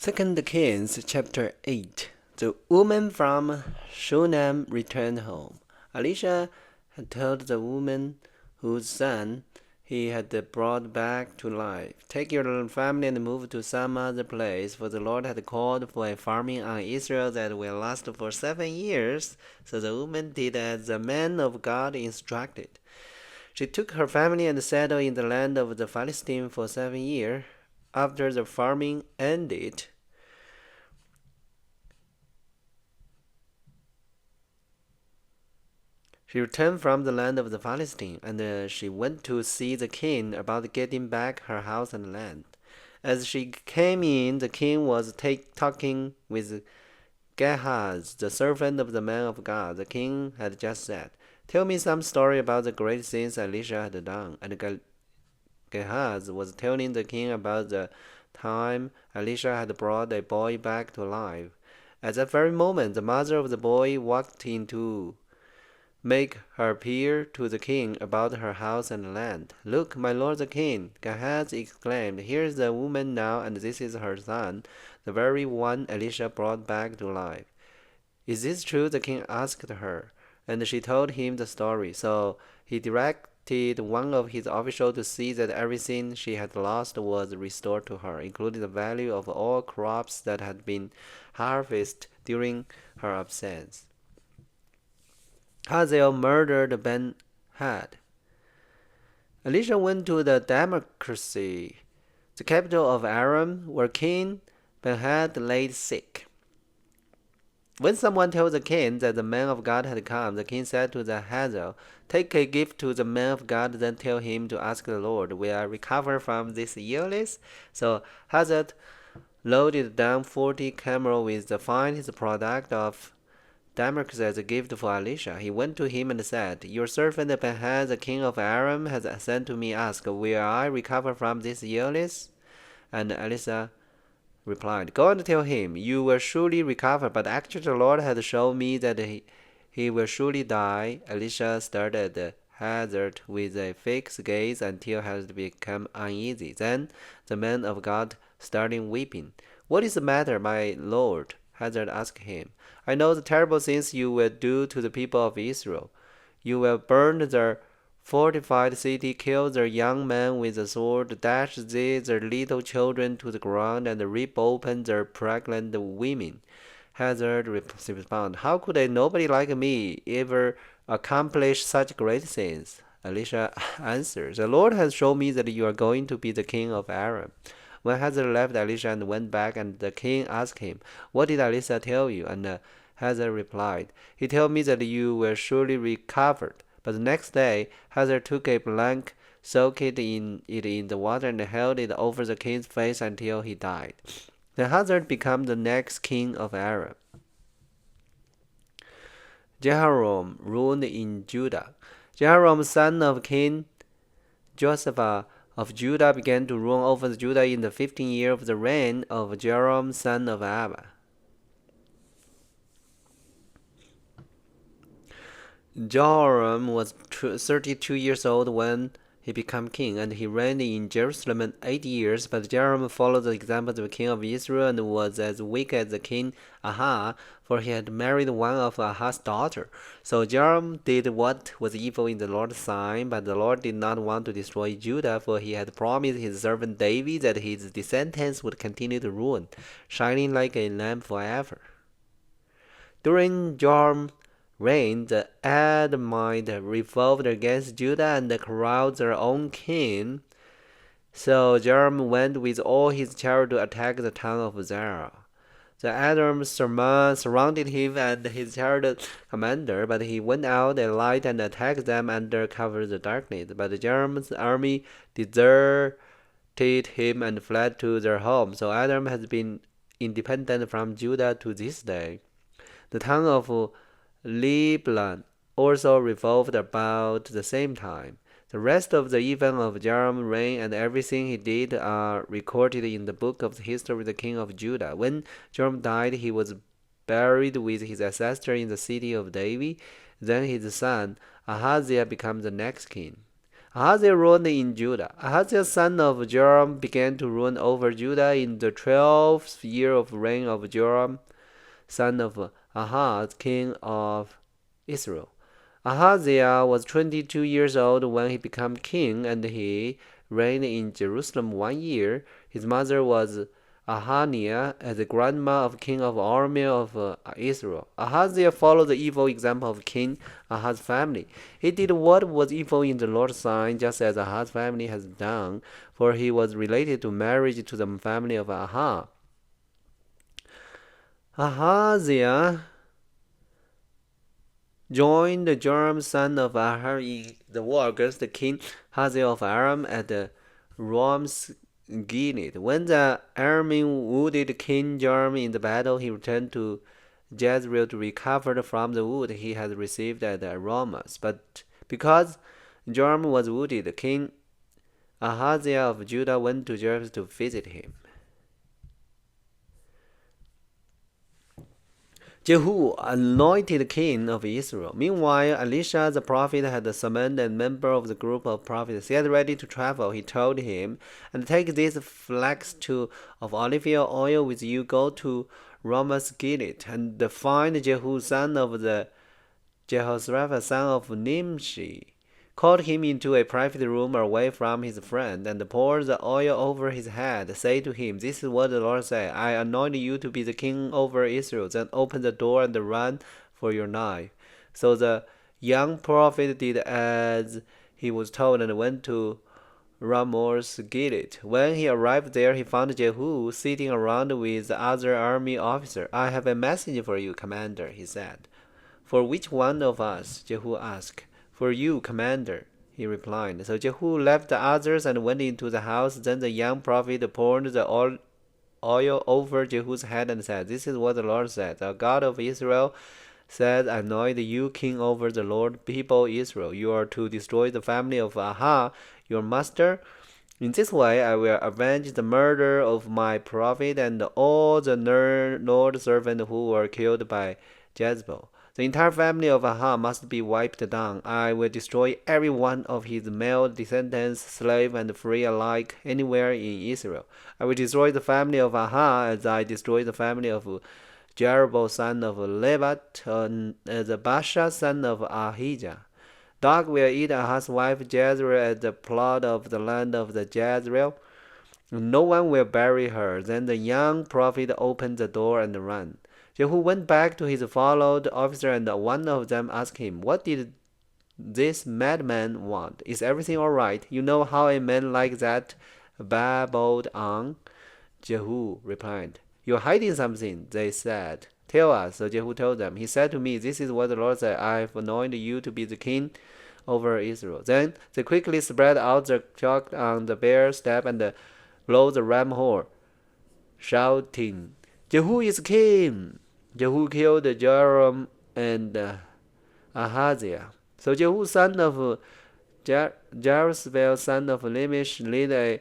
2 Kings chapter 8. The woman from Shunem returned home. Elisha had told the woman whose son he had brought back to life, "Take your family and move to some other place, for the Lord had called for a famine on Israel that will last for 7 years." So the woman did as the man of God instructed. She took her family and settled in the land of the Philistines for 7 years. After the famine ended, she returned from the land of the Philistines, and she went to see the king about getting back her house and land. As she came in, the king was talking with Gehazi, the servant of the man of God. The king had just said, "Tell me some story about the great things Elisha had done." And Gehazi was telling the king about the time Elisha had brought a boy back to life. At that very moment, the mother of the boy walked in to make her appeal to the king about her house and land. "Look, my lord the king," Gehazi exclaimed, "here is the woman now, and this is her son, the very one Elisha brought back to life." "Is this true?" the king asked her, and she told him the story. So he directed one of his officials to see that everything she had lost was restored to her, including the value of all crops that had been harvested during her absence. Hazael murdered Ben-Hadad. Elisha went to the Damascus, the capital of Aram, where King Ben-Hadad lay sick. When someone told the king that the man of God had come, the king said to the Hazael, "Take a gift to the man of God, then tell him to ask the Lord, 'Will I recover from this illness?'" So Hazael loaded down 40 camels with the finest product of Damascus as a gift for Elisha. He went to him and said, "Your servant Ben-Hadad, the king of Aram, has sent to me, ask, 'Will I recover from this illness?'" And Elisha replied, "Go and tell him, 'You will surely recover.' But actually the Lord has shown me that he will surely die." Elisha stared at Hazael with a fixed gaze until he had become uneasy. Then the man of God started weeping. "What is the matter, my lord?" Hazael asked him. "I know the terrible things you will do to the people of Israel. You will burn their fortified city, kill their young men with the sword, dash their little children to the ground, and rip open their pregnant women." Hazael responded, "How could a nobody like me ever accomplish such great things?" Elisha answered, "The Lord has shown me that you are going to be the king of Aram." When Hazael left Elisha and went back, and the king asked him, "What did Elisha tell you?" And Hazael replied, "He told me that you will surely recover." But the next day Hazael took a plank, soaked it in the water, and held it over the king's face until he died. Then Hazael became the next king of Aram. Jehoram ruled in Judah. Jehoram, son of King Joseph of Judah, began to rule over Judah in the 15th year of the reign of Jehoram, son of Abba. Jehoram was 32 years old when he became king, and he reigned in Jerusalem 8 years. But Jehoram followed the example of the king of Israel and was as weak as the king Ahab, for he had married one of Ahab's daughters. So Jehoram did what was evil in the Lord's sight, but the Lord did not want to destroy Judah, for he had promised his servant David that his descendants would continue to rule, shining like a lamp forever. During Jehoram's reign, the Edomites revolted against Judah and corralled their own king. So Jehoram went with all his chariots to attack the town of Zerah. The Edomites surrounded him and his chariot commander, but he went out at light and attacked them under cover of the darkness. But Jehoram's army deserted him and fled to their home. So Edom has been independent from Judah to this day. The town of Lebanon also revolved about the same time. The rest of the events of Jehoram's reign and everything he did are recorded in the book of the history of the king of Judah. When Jehoram died, he was buried with his ancestors in the city of David. Then his son Ahaziah became the next king. Ahaziah ruled in Judah. Ahaziah son of Joram began to rule over Judah in the 12th year of reign of Joram son of Ahaz, king of Israel. Ahaziah was 22 years old when he became king, and he reigned in Jerusalem 1 year. His mother was Ahaniah, as the grandma of king of army of Israel. Ahaziah followed the evil example of King Ahaz's family. He did what was evil in the Lord's sight, just as Ahaz's family has done, for he was related to marriage to the family of Ahaz. Ahaziah joined Joram son of Ahaz in the war against the king Hazael of Aram at the Ram's Gilead. When the Aramean wounded King Joram in the battle, he returned to Jezreel to recover from the wound he had received at Ramah. But because Joram was wounded, King Ahaziah of Judah went to Jerusalem to visit him. Jehu, anointed king of Israel. Meanwhile, Elisha the prophet had summoned a member of the group of prophets. Get ready to travel, he told him, and take this flax of olive oil with you. Go to Ramah's Gilead, and find Jehu son of the Jehoshaphat son of Nimshi. Called him into a private room away from his friend, and poured the oil over his head. Say to him, This is what the Lord said, I anoint you to be the king over Israel. Then open the door and run for your life. So the young prophet did as he was told and went to Ramoth's Gilead. When he arrived there, he found Jehu sitting around with the other army officer. I have a message for you, commander, he said. For which one of us? Jehu asked. For you, commander, he replied. So Jehu left the others and went into the house. Then the young prophet poured the oil over Jehu's head and said, This is what the Lord said. The God of Israel said, I anoint you king over the Lord people Israel. You are to destroy the family of Ahaz, your master. In this way I will avenge the murder of my prophet and all the Lord's servants who were killed by Jezebel. The entire family of Ahaz must be wiped down. I will destroy every one of his male descendants, slave and free alike, anywhere in Israel. I will destroy the family of Ahaz as I destroyed the family of Jeroboam son of Nebat, and as Baasha son of Ahijah. Dog will eat Ahaz's wife Jezreel at the plot of the land of the Jezreel. No one will bury her. Then the young prophet opened the door and ran. Jehu went back to his followed officer, and one of them asked him, What did this madman want? Is everything all right? You know how a man like that babbled on? Jehu replied, You're hiding something, they said. Tell us. So Jehu told them. He said to me, This is what the Lord said, I have anointed you to be the king over Israel. Then they quickly spread out the chalk on the bare step and blew the ram horn, shouting, Jehu is king! Jehu killed Joram and Ahaziah. So Jehu son of Jerusalem son of Lemish led a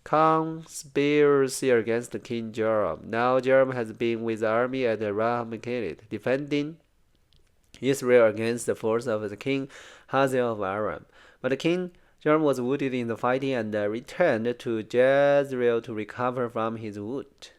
conspiracy against King Joram. Now Joram has been with the army at Ramoth, defending Israel against the force of the king Hazael of Aram. But King Joram was wounded in the fighting and returned to Jezreel to recover from his wound.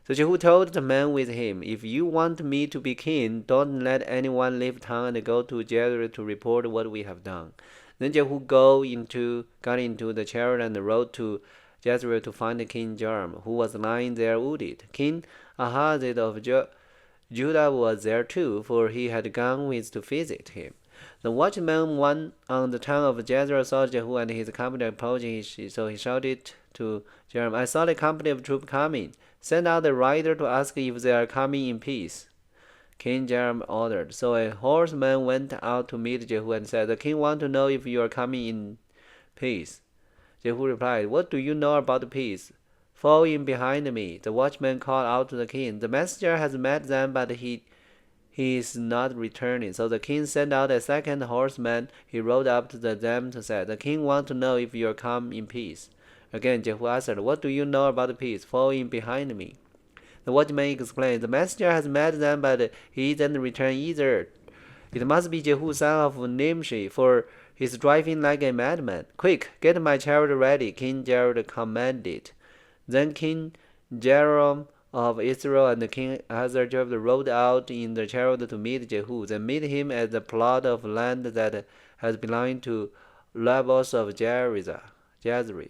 So Jehu told the men with him, If you want me to be king, don't let anyone leave town and go to Jezreel to report what we have done. Then Jehu got into the chariot and rode to Jezreel to find King Joram, who was lying there wounded. King Ahaziah of Judah was there too, for he had gone with to visit him. The watchman on the town of Jezreel saw Jehu and his company approaching, so he shouted to Joram, I saw a company of troops coming. Send out a rider to ask if they are coming in peace. King Joram ordered. So a horseman went out to meet Jehu and said, The king wants to know if you are coming in peace. Jehu replied, What do you know about peace? Fall in behind me. The watchman called out to the king, The messenger has met them, but he is not returning. So the king sent out a second horseman. He rode up to them and said, The king wants to know if you are come in peace. Again Jehu answered, What do you know about peace? Fall in behind me. The watchman explained, The messenger has met them, but he didn't return either. It must be Jehu son of Nimshi, for he's driving like a madman. Quick, get my chariot ready, King Jehu commanded. Then King Jehoram of Israel and King Ahasuerus rode out in the chariot to meet Jehu. They meet him at the plot of land that has belonged to Labos of Jezreel.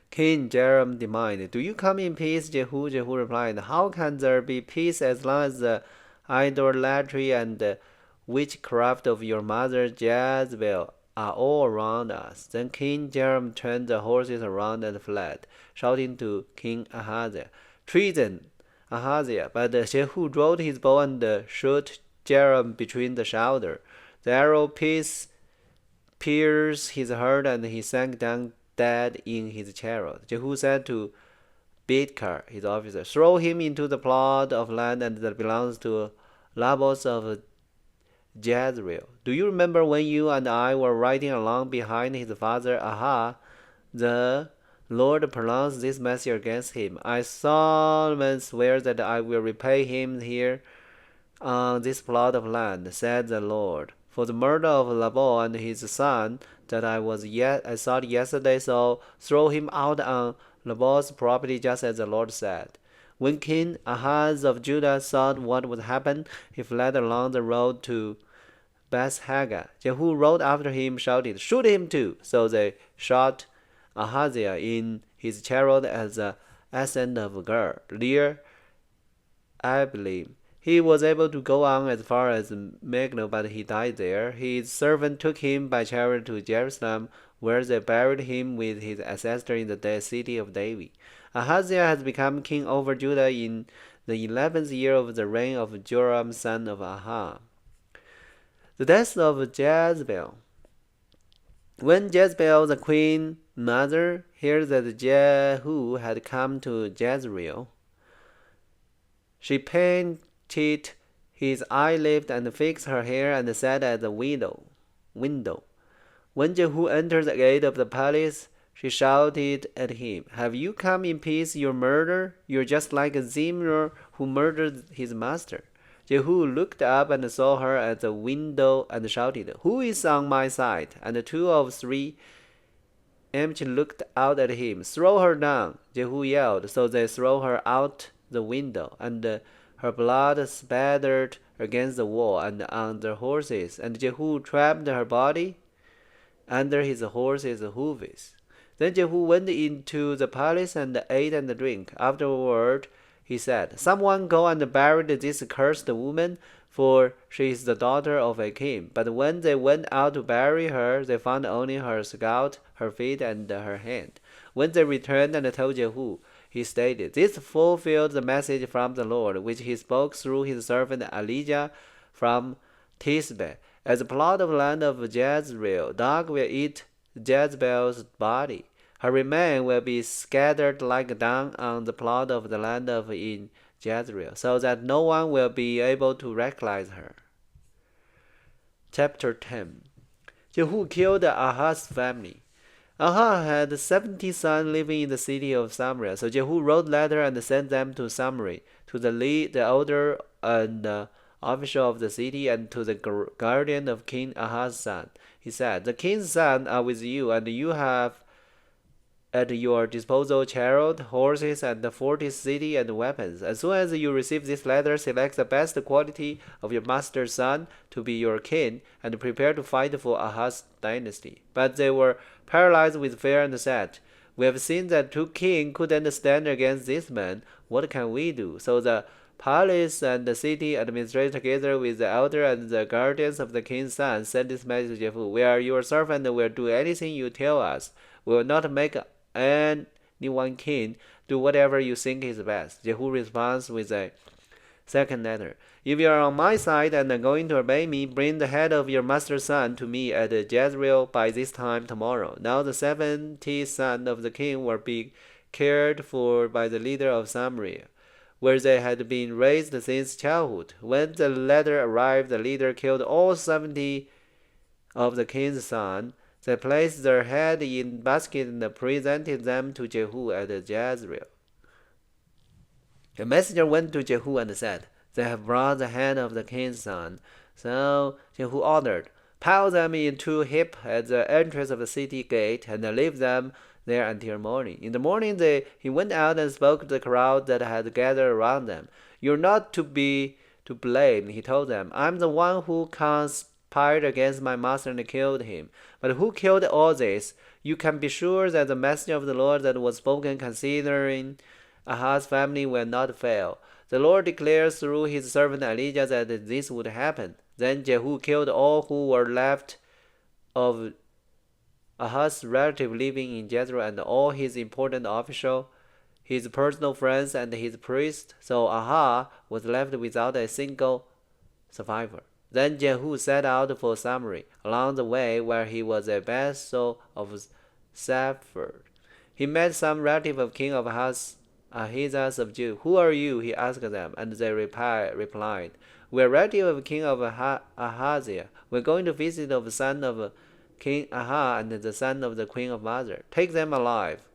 King Jehoram demanded, "Do you come in peace?" Jehu replied, "How can there be peace as long as the idolatry and the witchcraft of your mother Jezebel are all around us?" Then King Jehoram turned the horses around and fled, shouting to King Ahaziah, "Treason, Ahaziah!" But Jehu drew his bow and shot Jehoram between the shoulder. The arrow pierced his heart, and he sank down dead in his chariot. Jehu said to Bidkar, his officer, "Throw him into the plot of land that belongs to Labos of Jezreel. Do you remember when you and I were riding along behind his father Ahab? The Lord pronounced this message against him. I solemnly swear that I will repay him here on this plot of land, said the Lord, for the murder of Laban and his son that I saw yesterday. So throw him out on Laban's property, just as the Lord said." When King Ahaz of Judah saw what would happen, he fled along the road to Beth-Hagah. Jehu rode after him, shouted, "Shoot him too!" So they shot Ahaziah in his chariot at the ascent of Gur, near Abilim. He was able to go on as far as Megiddo, but he died there. His servant took him by chariot to Jerusalem, where they buried him with his ancestor in the city of David. Ahaziah has become king over Judah in the 11th year of the reign of Joram son of Ahab. The death of Jezebel. When Jezebel, the queen mother, heard that Jehu had come to Jezreel, she painted his eyelid and fixed her hair and sat at the window. When Jehu entered the gate of the palace, she shouted at him, "Have you come in peace, you murderer? You're just like Zimri, who murdered his master." Jehu looked up and saw her at the window and shouted, "Who is on my side?" And 2 of 3 imps looked out at him. "Throw her down," Jehu yelled. So they threw her out the window, and her blood spattered against the wall and on the horses, and Jehu trapped her body under his horses' hooves. Then Jehu went into the palace and ate and drank. Afterward he said, "Someone go and bury this cursed woman, for she is the daughter of a king." But when they went out to bury her, they found only her scalp, her feet, and her hand. When they returned and told Jehu, he stated, "This fulfilled the message from the Lord, which he spoke through his servant Elijah from Tisbe. As the plot of land of Jezreel, dog will eat Jezebel's body. Her remains will be scattered like dung on the plot of the land of in Jezreel, so that no one will be able to recognize her." Chapter 10. Jehu killed Ahaz's family. Ahaz had 70 sons living in the city of Samaria. So Jehu wrote letters and sent them to Samaria, to the elder and official of the city, and to the guardian of King Ahaz's son. He said, "The king's sons are with you, and you have at your disposal chariot, horses, and the fortified city and weapons. As soon as you receive this letter, select the best quality of your master's son to be your king, and prepare to fight for Ahaz's dynasty." But they were paralyzed with fear and said, "We have seen that 2 kings couldn't stand against this man. What can we do?" So the palace and the city administrator, together with the elder and the guardians of the king's son, sent this message to Jehu: "We are your servant and will do anything you tell us. We will not make anyone king. Do whatever you think is best." Jehu responds with a second letter: "If you are on my side and are going to obey me, bring the head of your master's son to me at Jezreel by this time tomorrow." Now the 70 sons of the king were being cared for by the leader of Samaria, where they had been raised since childhood. When the letter arrived, the leader killed all 70 of the king's sons. They placed their head in baskets and presented them to Jehu at Jezreel. A messenger went to Jehu and said, They have brought the hand of the king's son. So Jehu ordered, pile them in 2 heaps at the entrance of the city gate, and leave them there until morning. In the morning he went out and spoke to the crowd that had gathered around them. You're not to be to blame, he told them. I'm the one who conspired against my master and killed him. But who killed all this? You can be sure that the message of the Lord that was spoken concerning Ahaz's family will not fail. The Lord declares through his servant Elijah that this would happen. Then Jehu killed all who were left of Ahaz's relatives living in Jezreel and all his important officials, his personal friends, and his priests. So Ahaz was left without a single survivor. Then Jehu set out for Samaria. Along the way, where he was a vassal of Shepherd, he met some relative of King of Ahijah of Jehu. Who are you? He asked them, and they replied, We are relative of King of Ahaziah. We are going to visit the son of King Ahaz and the son of the Queen of Mother. Take them alive.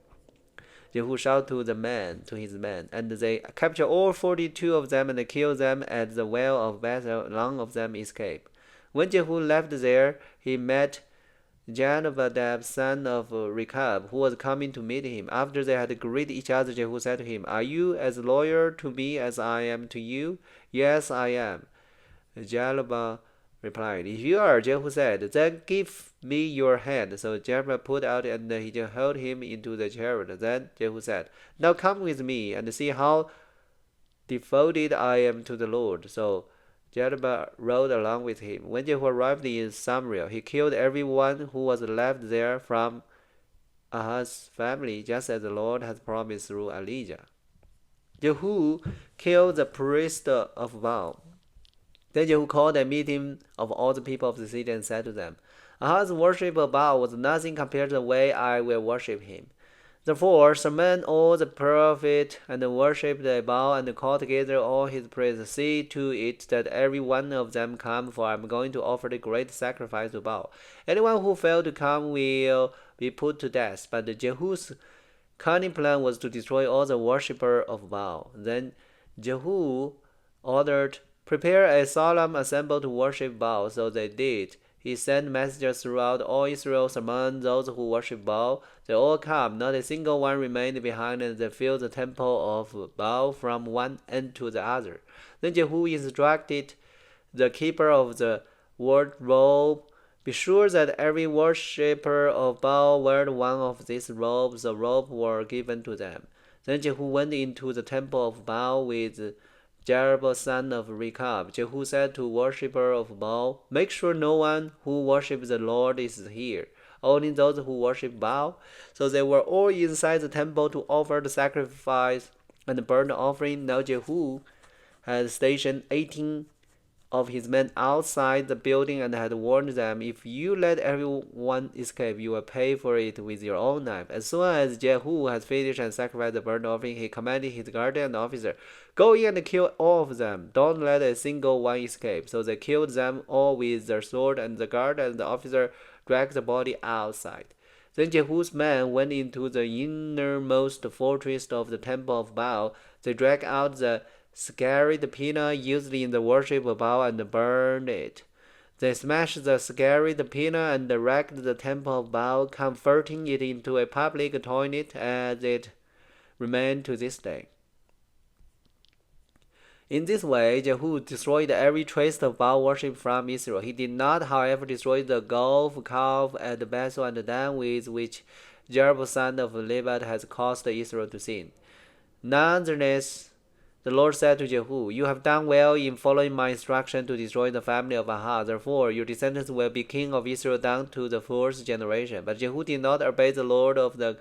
Jehu shouted to his men, and they captured all 42 of them and killed them at the well of Bethel. None of them escaped. When Jehu left there, he met Jonadab, son of Rechab, who was coming to meet him. After they had greeted each other, Jehu said to him, Are you as loyal to me as I am to you? Yes, I am. Jonadab replied, If you are, Jehu said, then give me your hand. So Jonadab put out and he held him into the chariot. Then Jehu said, Now come with me and see how devoted I am to the Lord. So Jonadab rode along with him. When Jehu arrived in Samaria, he killed everyone who was left there from Ahaz's family, just as the Lord had promised through Elijah. Jehu killed the priest of Baal. Then Jehu called a meeting of all the people of the city and said to them, Ahaz's worship of Baal was nothing compared to the way I will worship him. Therefore, summon all the prophets and worship the Baal and call together all his priests. See to it that every one of them come, for I am going to offer the great sacrifice to Baal. Anyone who fails to come will be put to death. But Jehu's cunning plan was to destroy all the worshippers of Baal. Then Jehu ordered, Prepare a solemn assembly to worship Baal. So they did. He sent messengers throughout all Israel, summoned those who worship Baal. They all came. Not a single one remained behind, and they filled the temple of Baal from one end to the other. Then Jehu instructed the keeper of the wardrobe, Be sure that every worshipper of Baal wear one of these robes. The robes were given to them. Then Jehu went into the temple of Baal with Jeroboam son of Rechab. Jehu said to worshippers of Baal, Make sure no one who worships the Lord is here, only those who worship Baal. So they were all inside the temple to offer the sacrifice and burnt offering. Now Jehu had stationed 18 of his men outside the building and had warned them, If you let everyone escape, you will pay for it with your own life. As soon as Jehu had finished and sacrificed the burnt offering, he commanded his guardian and officer, Go in and kill all of them. Don't let a single one escape. So they killed them all with their sword, and the guard and the officer dragged the body outside. Then Jehu's men went into the innermost fortress of the temple of Baal. They dragged out the scarlet peanut used in the worship of Baal and burned it. They smashed the scarlet peanut and wrecked the temple of Baal, converting it into a public toilet as it remained to this day. In this way, Jehu destroyed every trace of Baal worship from Israel. He did not, however, destroy the golf calf at Bethel and Dan with which Jeroboam son of Nebat has caused Israel to sin. Nonetheless, the Lord said to Jehu, You have done well in following my instruction to destroy the family of Ahaz. Therefore, your descendants will be king of Israel down to the fourth generation. But Jehu did not obey the law of the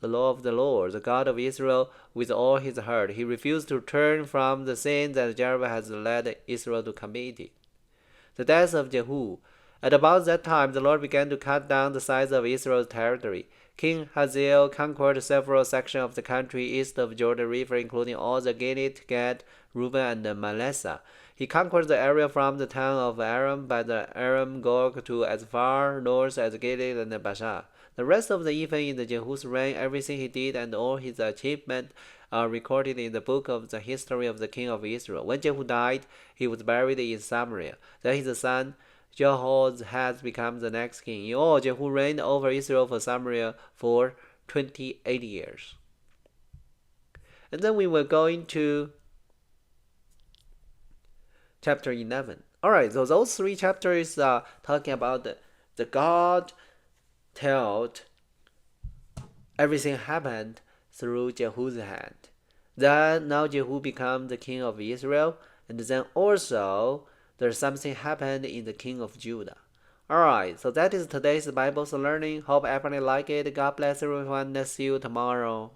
Lord, the God of Israel, with all his heart. He refused to turn from the sin that Jeroboam has led Israel to commit. The death of Jehu. At about that time, the Lord began to cut down the size of Israel's territory. King Hazael conquered several sections of the country east of Jordan River, including all the Gilead, Gad, Reuben, and Manasseh. He conquered the area from the town of Aram by the Aram Gorg to as far north as Gilead and Bashan. The rest of the events in Jehu's reign, everything he did, and all his achievements are recorded in the book of the history of the king of Israel. When Jehu died, he was buried in Samaria. Then his son Jehu has become the next king. In all, Jehu reigned over Israel for Samaria for 28 years. And then we will go into chapter 11. Alright, so those three chapters are talking about the God told everything happened through Jehu's hand. Then now Jehu became the king of Israel, and then also there's something happened in the king of Judah. Alright, so that is today's Bible's learning. Hope everybody like it. God bless everyone. See you tomorrow.